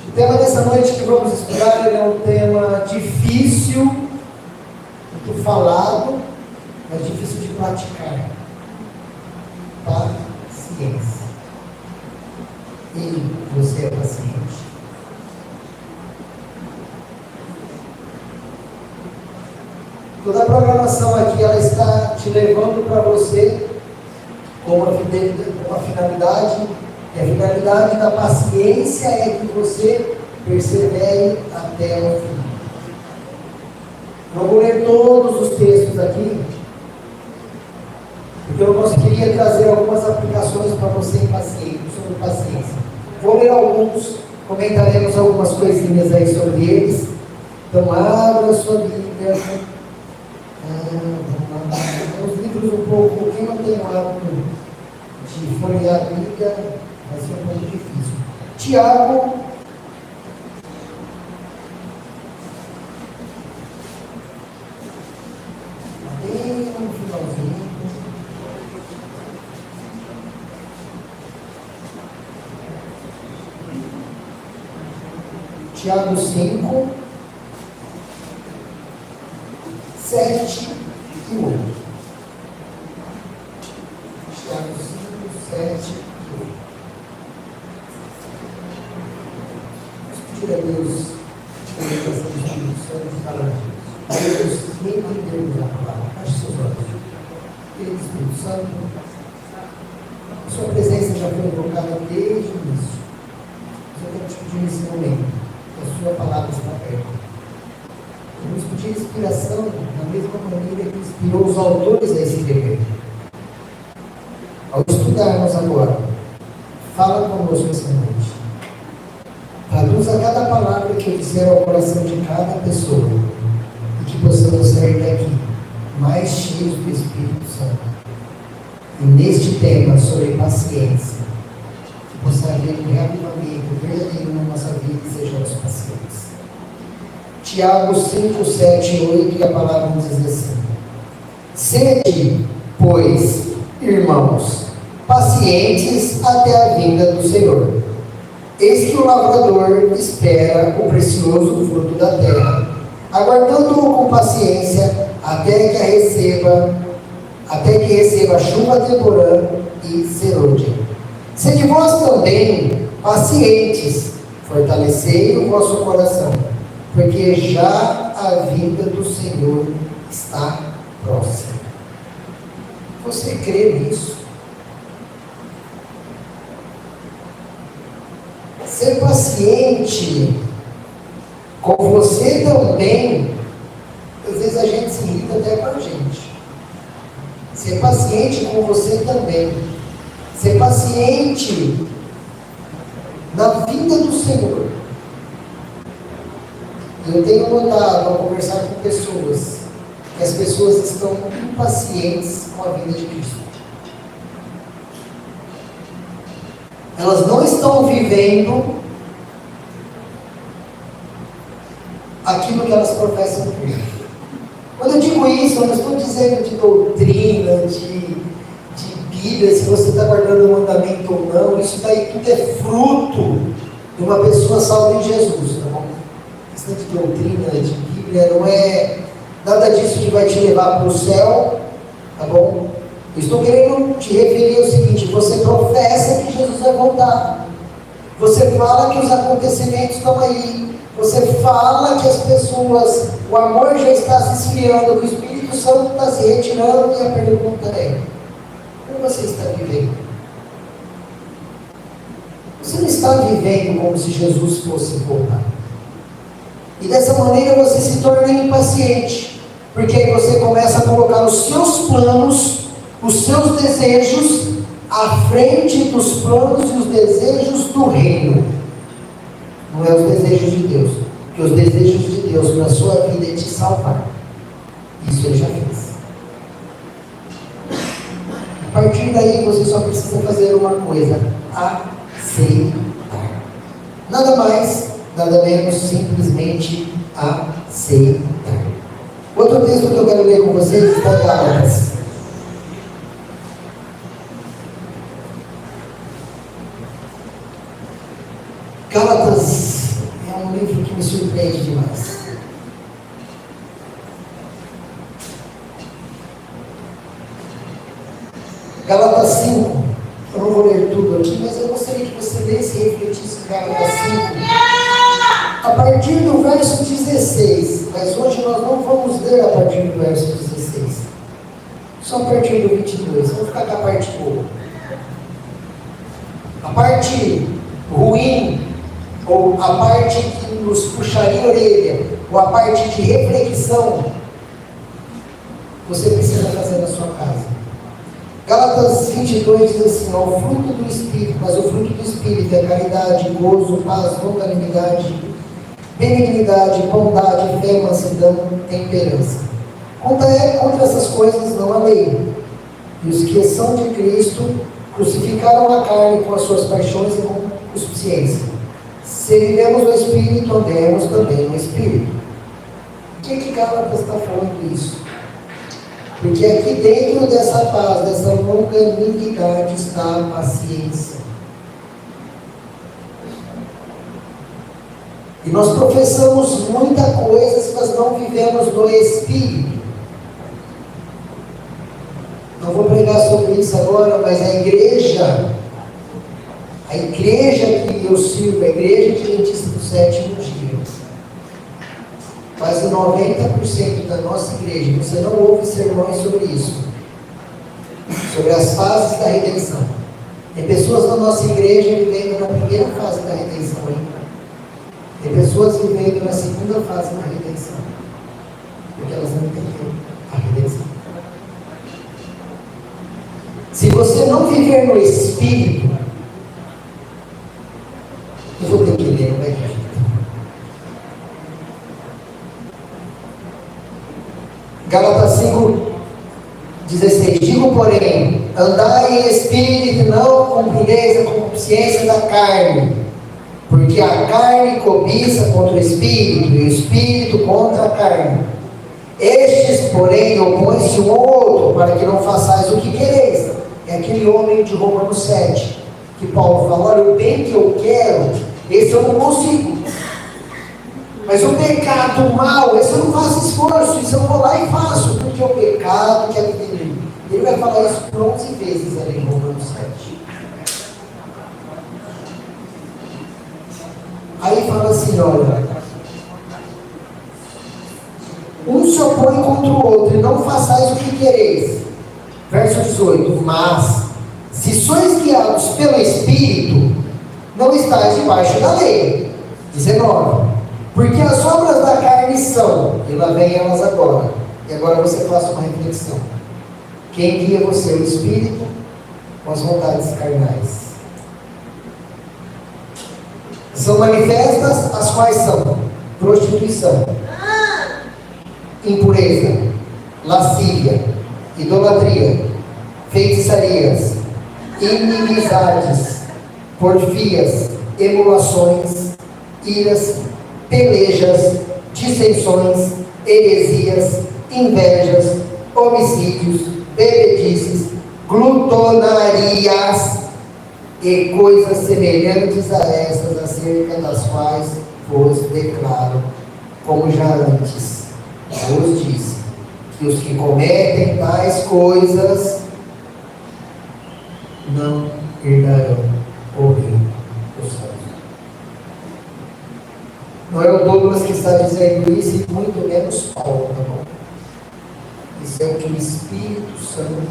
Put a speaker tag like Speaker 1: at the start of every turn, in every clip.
Speaker 1: O tema dessa noite que vamos estudar é um tema difícil, muito falado, mas difícil de praticar. Paciência. E você é paciente? Toda a programação aqui ela está te levando para você com uma finalidade. E a finalidade da paciência é que você persevere até o fim. Não vou ler todos os textos aqui, porque eu conseguiria trazer algumas aplicações para você sobre paciência. Vou ler alguns, comentaremos algumas coisinhas aí sobre eles. Então abra sua Bíblia. Os livros um pouco, quem não tem o hábito de folhear a Bíblia, vai ser um pouco difícil. Tiago, bem no finalzinho. Tiago 5, 7 e 8. Tiago 5, 7 e 8. Vamos pedir a Deus a orientação do Espírito Santo para Deus me entender a palavra. Feche seus olhos. Querido Espírito Santo, a sua presença já foi invocada desde o início. Eu quero te pedir nesse momento que a sua palavra está perto. Vamos pedir inspiração da mesma maneira que inspirou os autores a escrever. Ao estudarmos agora, fala conosco essa noite. Traduza cada palavra que eu disser ao coração de cada pessoa e que possamos sair daqui mais cheios do Espírito Santo. E neste tema sobre paciência, que possa haver um reavivamento verdadeiro na nossa vida e sejamos pacientes. Tiago 5, 7 e 8, e a palavra nos diz assim: sede, pois, irmãos, pacientes até a vinda do Senhor. Eis que o lavrador espera o precioso fruto da terra, aguardando-o com paciência até que receba chuva temporã e serôdia. Sede vós também pacientes, fortalecei o vosso coração, porque já a vinda do Senhor está próxima. Você crê nisso? Ser paciente com você também, às vezes a gente se irrita até com a gente. Ser paciente com você também. Ser paciente na vinda do Senhor. Eu tenho notado ao conversar com pessoas que as pessoas estão impacientes com a vinda de Cristo. Elas não estão vivendo aquilo que elas professam crer. Quando eu digo isso, eu não estou dizendo de doutrina, de Bíblia, se você está guardando o mandamento ou não. Isso daí tudo é fruto de uma pessoa salva em Jesus, tá bom? Questão de doutrina, de Bíblia, não é nada disso que vai te levar para o céu, tá bom? Eu estou querendo te referir ao seguinte: você professa que Jesus vai voltar, você fala que os acontecimentos estão aí, você fala que as pessoas, o amor já está se esfriando, que o Espírito Santo está se retirando, e a pergunta é: como você está vivendo? Você não está vivendo como se Jesus fosse voltar. E dessa maneira você se torna impaciente, porque aí você começa a colocar os seus planos, os seus desejos à frente dos planos e os desejos do reino. Não é os desejos de Deus, porque os desejos de Deus na sua vida é te salvar. Isso Ele já fez. A partir daí você só precisa fazer uma coisa: aceitar. Nada mais, nada menos, simplesmente aceitar. Outro texto que eu quero ler com vocês está em Gálatas. Gálatas um livro que me surpreende demais. Gálatas 5, eu não vou ler tudo aqui, mas eu gostaria que você lesse e refletisse em Gálatas 5, a partir do verso 16, mas hoje nós não vamos ler a partir do verso 16, só a partir do 22, vamos ficar com a parte boa. A parte ruim, ou a parte que nos puxaria a orelha, ou a parte de reflexão, você precisa fazer na sua casa. Gálatas 22 diz assim: ó, o fruto do Espírito, mas o fruto do Espírito é caridade, gozo, paz, longanimidade, benignidade, bondade, fé, mansidão, temperança. Contra essas coisas não há lei. E os que são de Cristo crucificaram a carne com as suas paixões e com concupiscência. Se vivemos no Espírito, andemos também no Espírito. Por que Gálatas está falando isso? Porque aqui dentro dessa paz, dessa longanimidade está a paciência. E nós professamos muita coisa, mas não vivemos no Espírito. Não vou pregar sobre isso agora, mas a igreja que eu sirvo, a igreja adventista do sétimo dia, quase 90% da nossa igreja, você não ouve sermões sobre isso, sobre as fases da redenção. Tem pessoas na nossa igreja vivendo na primeira fase da redenção ainda. Tem pessoas vivendo na segunda fase da redenção, porque elas não entenderam a redenção. Se você não viver no Espírito, eu vou ter que ler, não vai ter. Gálatas 5:16. Digo, porém, andai em espírito, não cumprireis a concupiscência da carne, porque a carne cobiça contra o espírito, e o espírito contra a carne. Estes, porém, opõem-se um ao outro, para que não façais o que quereis. É aquele homem de Romanos 7, que Paulo fala: olha, o bem que eu quero, esse eu não consigo. Mas o pecado, o mal, esse eu não faço esforço, isso eu vou lá e faço, porque o pecado que é dele. Ele vai falar isso por 11 vezes ali em Romanos 7. Aí fala assim, olha, um se opõe contra o outro, e não façais o que quereis. Verso 18, mas, se sois guiados pelo Espírito, não estáis debaixo da lei. 19, porque as obras da carne são, e lá vem elas agora, e agora você faça uma reflexão. Quem guia você? O Espírito ou as vontades carnais? São manifestas, as quais são prostituição, impureza, lascívia, idolatria, feitiçarias, inimizades, porfias, emulações, iras, pelejas, dissensões, heresias, invejas, homicídios, bebedices, glutonarias e coisas semelhantes a estas, acerca das quais vos declaro, como já antes vos disse, que os que cometem tais coisas não herdarão o reino dos céus. Não é o Douglas que está dizendo isso, e muito menos Paulo, tá bom? Isso é o que o Espírito Santo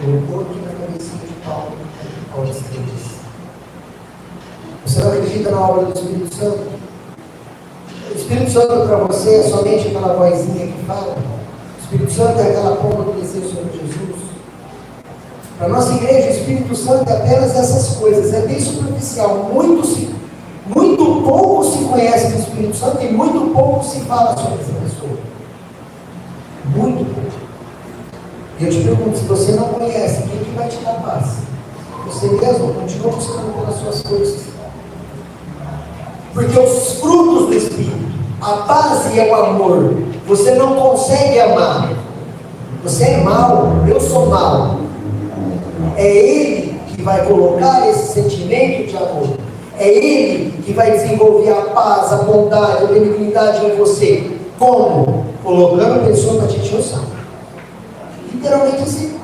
Speaker 1: colocou aqui na cabecinha de Paulo, ao escrever isso. Você não acredita na obra do Espírito Santo? O Espírito Santo para você é somente aquela vozinha que fala? O Espírito Santo é aquela pomba que desceu sobre Jesus? Para a nossa igreja, o Espírito Santo é apenas essas coisas, é bem superficial, muito pouco se conhece do Espírito Santo e muito pouco se fala sobre essa pessoa. Muito pouco. E eu te pergunto, se você não conhece, quem que vai te dar paz? Você mesmo continua buscando pelas suas coisas. Porque os frutos do Espírito, a paz e o amor, você não consegue amar. Você é mau, eu sou mau. É Ele que vai colocar esse sentimento de amor. É Ele que vai desenvolver a paz, a bondade, a benignidade em você. Como? Colocando a pessoa para te encher o saco. Literalmente assim.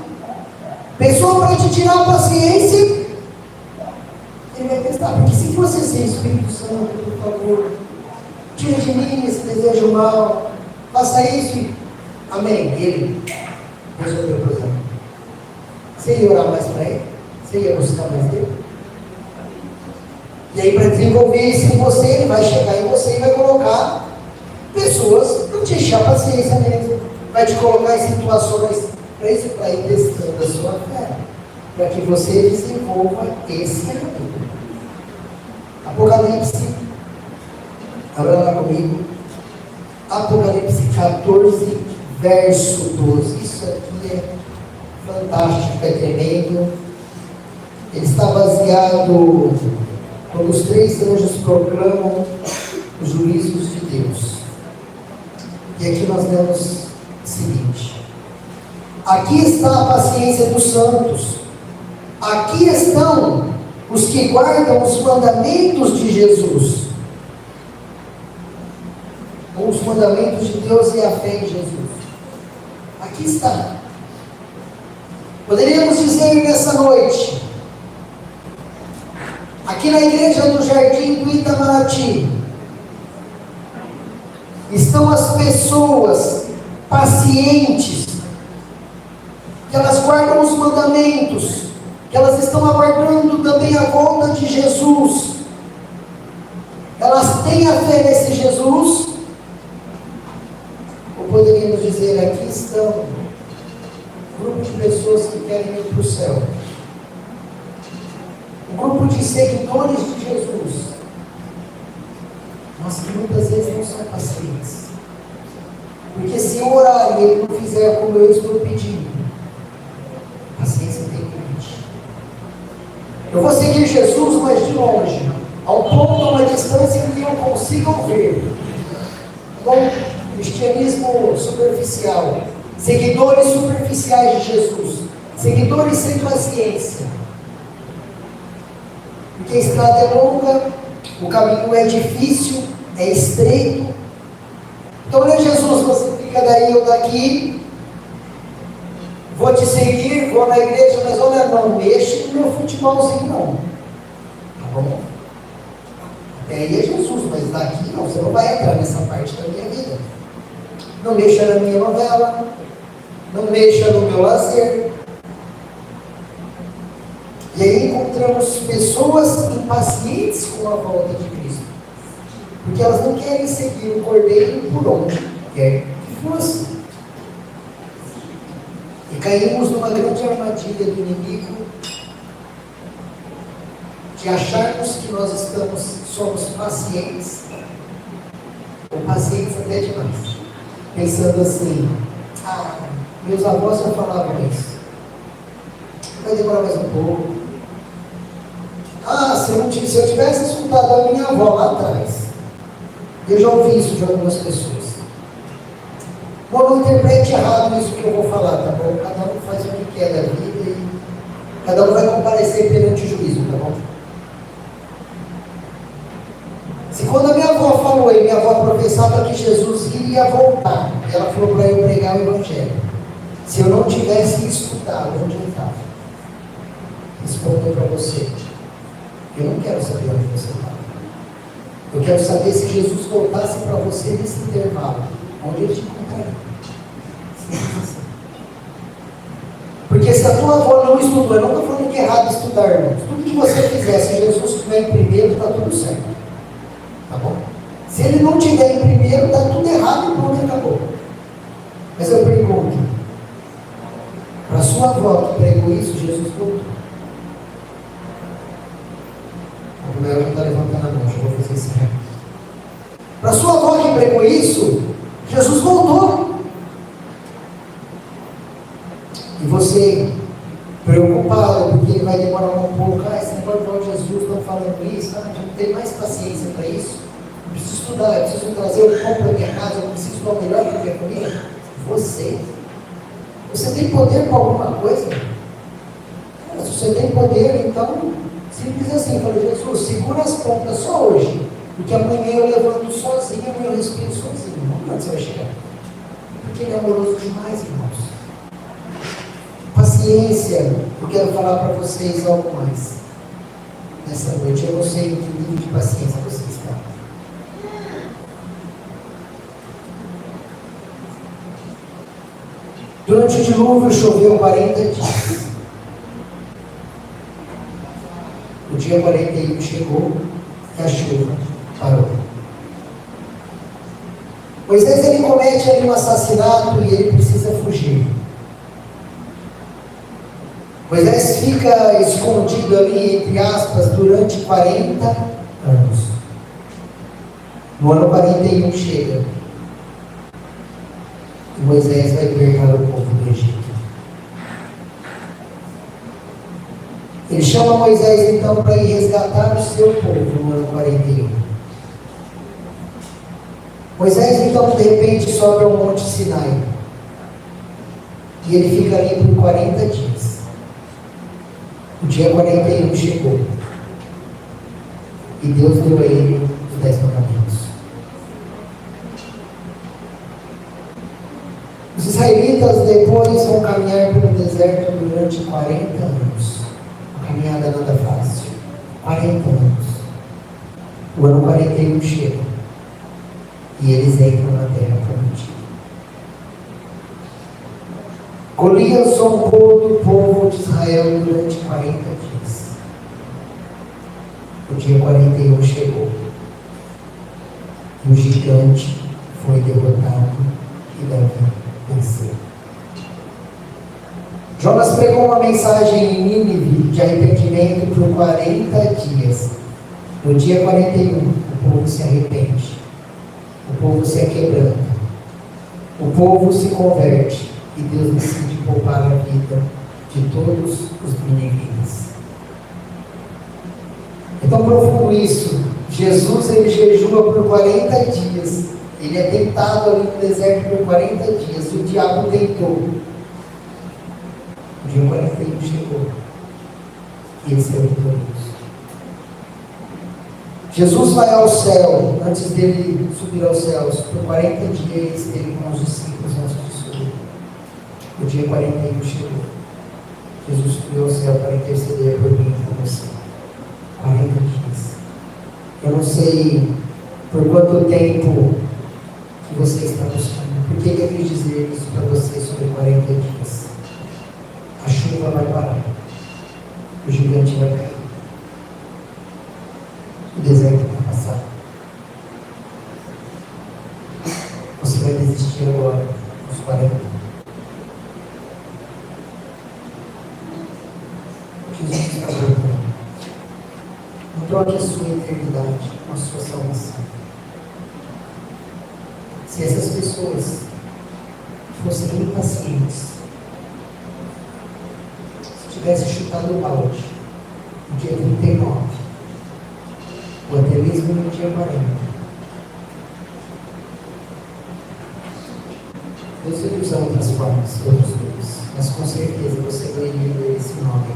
Speaker 1: Pessoa para te tirar a paciência, Ele vai testar. Porque se você ser Espírito Santo, por favor, tira de mim esse desejo mal, faça isso. Amém. Ele resolveu o problema. Você ia orar mais para Ele? Você ia buscar mais dele? E aí, para desenvolver isso em você, Ele vai chegar em você e vai colocar pessoas para te encher a paciência mesmo. Vai te colocar em situações para isso, para ir testando a sua fé, para que você desenvolva esse âmbito. Apocalipse, abra lá comigo. Apocalipse 14, verso 12. Isso aqui é fantástico, é tremendo. Ele está baseado quando os 3 anjos proclamam os juízos de Deus. E aqui nós lemos o seguinte: aqui está a paciência dos santos, aqui estão os que guardam os mandamentos de Jesus. Os mandamentos de Deus e a fé em Jesus. Aqui está. Poderíamos dizer nessa noite, aqui na igreja do Jardim do Itamaraty, estão as pessoas pacientes, que elas guardam os mandamentos, que elas estão aguardando também a volta de Jesus. Elas têm a fé nesse Jesus. Ou poderíamos dizer, aqui estão um grupo de pessoas que querem ir para o céu. Um grupo de seguidores de Jesus, mas que muitas vezes não são pacientes. Porque se eu orar e ele não fizer como eu estou pedindo, paciência tem limite. Eu vou seguir Jesus, mas de longe, ao ponto, a uma distância em que eu consiga ver. Com cristianismo superficial, seguidores superficiais de Jesus, seguidores sem paciência. Porque a estrada é longa, o caminho é difícil, é estreito. Então, olha Jesus, você fica daí ou daqui, vou te seguir, vou na igreja, mas olha, não mexe no meu futebolzinho não. Tá bom? Até aí é Jesus, mas daqui não, você não vai entrar nessa parte da minha vida. Não mexa na minha novela, não mexa no meu lazer. E aí encontramos pessoas impacientes com a volta de Cristo, porque elas não querem seguir o Cordeiro por onde quer que fosse. E caímos numa grande armadilha do inimigo de acharmos que nós somos pacientes, ou pacientes até demais, pensando assim, meus avós já falavam isso, vai demorar mais um pouco. Se eu tivesse escutado a minha avó lá atrás, eu já ouvi isso de algumas pessoas. Bom, não interprete errado isso que eu vou falar, tá bom? Cada um faz o que quer da vida e cada um vai comparecer perante o juízo, tá bom? Se quando a minha avó falou e minha avó professava que Jesus iria voltar, ela falou para eu pregar o Evangelho. Se eu não tivesse escutado onde ele estava, respondeu para você, eu não quero saber onde você estava. Eu quero saber se Jesus voltasse para você nesse intervalo, onde ele te encontraria. Porque se a tua avó não estudou, eu não estou falando que é errado estudar, irmãos. Tudo que você fizer, se Jesus estiver em primeiro, está tudo certo. Tá bom? Se ele não estiver em primeiro, está tudo errado e pronto, acabou. Mas eu pergunto, para a sua avó que pregou isso, Jesus voltou. O meu não está levantando a mão, já vou fazer isso. Para a sua avó que pregou isso, Jesus voltou. E você, preocupado, porque ele vai demorar um pouco, esse negócio de Jesus não falando isso, a gente não tem mais paciência para isso. Eu preciso estudar, eu preciso trazer o pão para minha casa, eu preciso dar o melhor para minha família. Você tem poder para alguma coisa? Se você tem poder, então Simples assim, eu falei, Jesus, segura as pontas só hoje, porque amanhã eu levanto sozinho, amanhã eu respiro sozinho. Onde você vai chegar? Porque Ele é amoroso demais, irmãos. Paciência, eu quero falar para vocês algo mais nessa noite. Eu não sei em que nível de paciência você está. Durante o dilúvio choveu 40 dias. O dia 41 chegou e a chuva parou. Moisés ele comete ali um assassinato e ele precisa fugir. Moisés fica escondido ali, entre aspas, durante 40 anos. No ano 41 chega. E Moisés vai libertar o povo do Egito. Ele chama Moisés então para ir resgatar o seu povo no ano 41. Moisés então de repente sobe ao Monte Sinai. E ele fica ali por 40 dias. O dia 41 chegou. E Deus deu a ele os 10 mandamentos. Os israelitas depois vão caminhar pelo deserto durante 40 anos. Uma caminhada nada fácil. 40 anos. O ano 41 chega. E eles entram na terra prometida. Golias zombou do povo de Israel durante 40 dias. O dia 41 chegou. E o gigante foi derrotado e Davi venceu. Jonas pregou uma mensagem em Nínive de arrependimento por 40 dias. No dia 41, o povo se arrepende. O povo se quebranta. O povo se converte. E Deus decide poupar a vida de todos os ninivitas. É tão profundo isso. Jesus ele jejua por 40 dias. Ele é tentado ali no deserto por 40 dias. O diabo tentou. O dia 41 chegou. E ele saiu vitorioso. Jesus vai ao céu. Antes dele subir aos céus, por 40 dias ele esteve com os discípulos antes de subir. O dia 41 chegou. Jesus subiu ao céu para interceder por mim e por você. 40 dias. Eu não sei por quanto tempo que você está buscando. Por que eu quis dizer isso para você sobre 40 dias? A chuva vai parar. O gigante vai cair. O deserto vai passar. Você vai desistir agora, aos 40. Jesus está voltando. Não troque a sua eternidade com a sua salvação. Se essas pessoas fossem impacientes, se tivesse chutado o balde no dia 39, ou até mesmo no dia 40, Deus vai usar outras formas, outros meios, mas com certeza você vai ler esse nome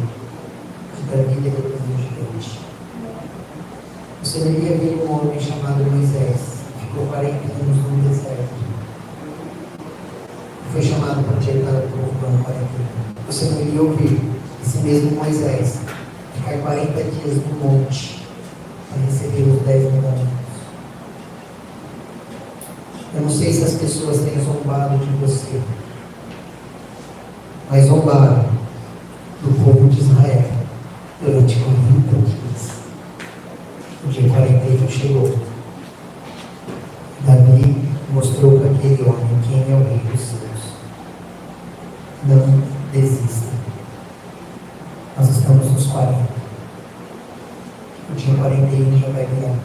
Speaker 1: de Davi derrotando o gigante. Você deveria ver um homem chamado Moisés, que ficou 40 anos no deserto. Foi chamado para libertar o povo no ano 41. Você não iria ouvir esse mesmo Moisés ficar 40 dias no monte para receber os 10 mandamentos. Eu não sei se as pessoas têm zombado de você, mas zombaram do povo de Israel durante 40 dias. O dia 41 chegou. Davi mostrou para aquele homem quem é o rei dos céus. Não desista. Nós estamos nos 40. O dia 41 já vai virar.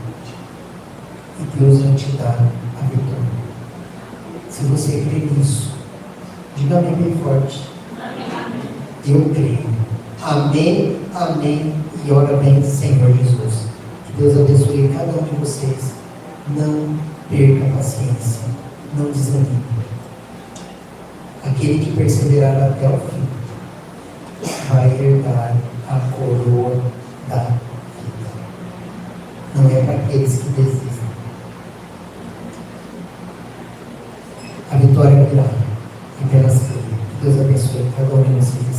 Speaker 1: E Deus vai te dar a vitória. Se você crê nisso, diga amém bem forte. Eu creio. Amém, amém. E ora bem, Senhor Jesus. Que Deus abençoe cada um de vocês. Não perca a paciência. Não desanime. Aquele que perseverar até o fim vai herdar a coroa da não é para aqueles que desistem. A vitória virá apenas que Deus abençoe cada um de vocês.